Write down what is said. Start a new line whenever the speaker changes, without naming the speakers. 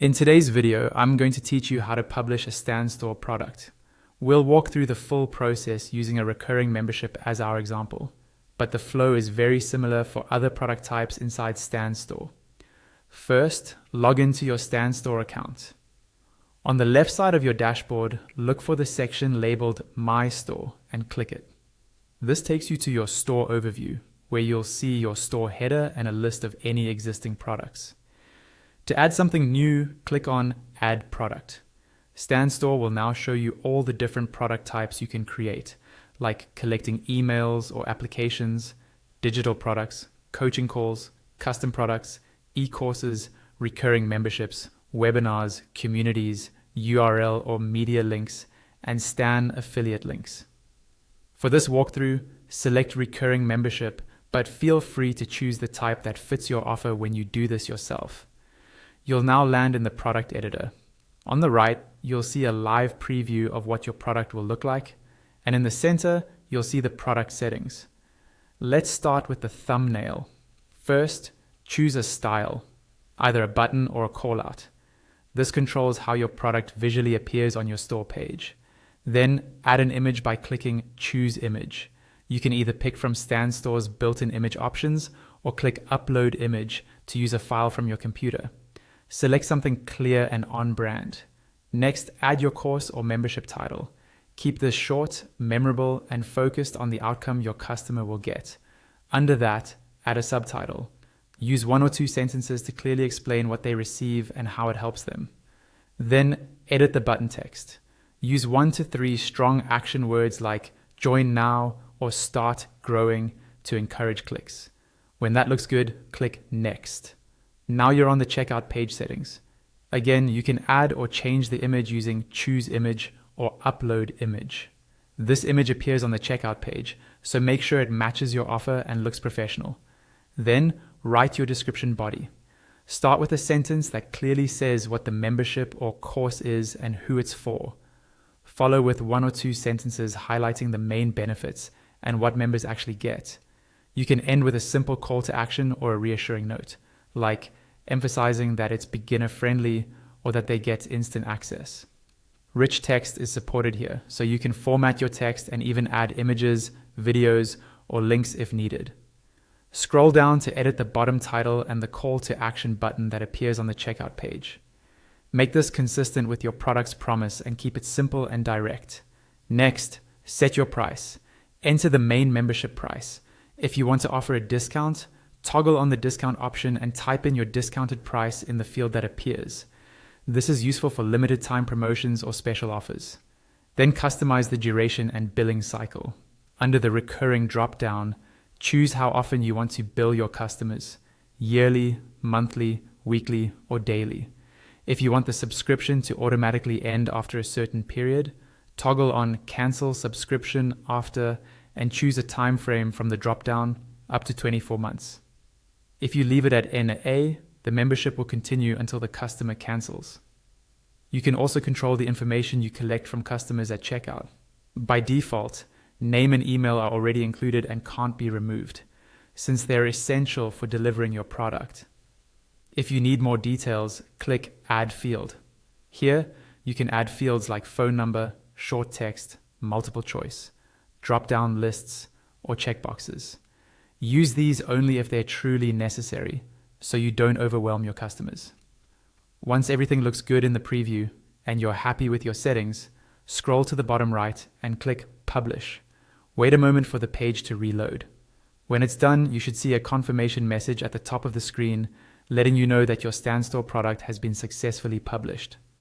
In today's video, I'm going to teach you how to publish a Stan Store product. We'll walk through the full process using a recurring membership as our example, but the flow is very similar for other product types inside Stan Store. First, log into your Stan Store account. On the left side of your dashboard, look for the section labeled My Store and click it. This takes you to your store overview, where you'll see your store header and a list of any existing products. To add something new, click on Add Product. Stan Store will now show you all the different product types you can create, like collecting emails or applications, digital products, coaching calls, custom products, e-courses, recurring memberships, webinars, communities, URL or media links, and Stan affiliate links. For this walkthrough, select recurring membership, but feel free to choose the type that fits your offer when you do this yourself. You'll now land in the product editor. On the right, you'll see a live preview of what your product will look like, and in the center, you'll see the product settings. Let's start with the thumbnail. First, choose a style, either a button or a callout. This controls how your product visually appears on your store page. Then add an image by clicking Choose Image. You can either pick from Stan Store's built-in image options or click Upload Image to use a file from your computer. Select something clear and on-brand. Next, add your course or membership title. Keep this short, memorable, and focused on the outcome your customer will get. Under that, add a subtitle. Use 1 or 2 sentences to clearly explain what they receive and how it helps them. Then, edit the button text. Use 1 to 3 strong action words like Join Now or Start Growing to encourage clicks. When that looks good, click Next. Now you're on the checkout page settings. Again, you can add or change the image using Choose Image or Upload Image. This image appears on the checkout page, so make sure it matches your offer and looks professional. Then, write your description body. Start with a sentence that clearly says what the membership or course is and who it's for. Follow with 1 or 2 sentences highlighting the main benefits and what members actually get. You can end with a simple call to action or a reassuring note, like emphasizing that it's beginner-friendly or that they get instant access. Rich text is supported here, so you can format your text and even add images, videos, or links if needed. Scroll down to edit the bottom title and the call to action button that appears on the checkout page. Make this consistent with your product's promise and keep it simple and direct. Next, set your price. Enter the main membership price. If you want to offer a discount, toggle on the discount option and type in your discounted price in the field that appears. This is useful for limited time promotions or special offers. Then customize the duration and billing cycle. Under the recurring drop-down, choose how often you want to bill your customers: yearly, monthly, weekly, or daily. If you want the subscription to automatically end after a certain period, toggle on Cancel Subscription After and choose a time frame from the drop-down up to 24 months. If you leave it at NA, the membership will continue until the customer cancels. You can also control the information you collect from customers at checkout. By default, name and email are already included and can't be removed, since they're essential for delivering your product. If you need more details, click Add Field. Here, you can add fields like phone number, short text, multiple choice, drop-down lists, or checkboxes. Use these only if they're truly necessary, so you don't overwhelm your customers. Once everything looks good in the preview and you're happy with your settings, scroll to the bottom right and click Publish. Wait a moment for the page to reload. When it's done, you should see a confirmation message at the top of the screen letting you know that your Stan Store product has been successfully published.